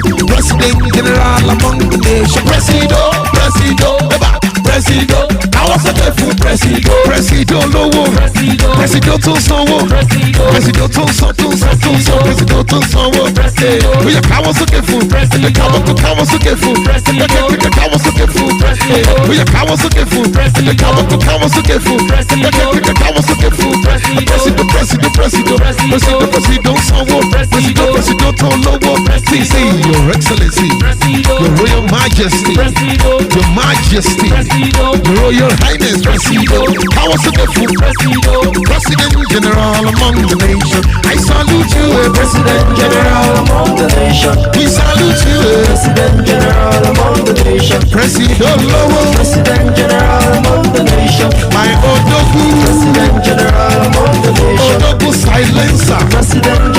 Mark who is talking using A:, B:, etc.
A: President General among the nation. Presido, I was a fool. Presido lowo. Presido to sanwo. Presido to sanwo. We are cowards to get food. The cowards to get food. The cowards to get food. We are cowards to get food. The cowards to get food. The cowards to get food. Presido sanwo. Presido to lowo. Your Excellency, Your Royal Majesty, Your Majesty, Your Royal Highness, powers to the food, President General among the nation. I salute you, President General among the nation. We salute you, President General among the nation. President General among the nation. My Odogu, President General among the nation. Odogu silencer, President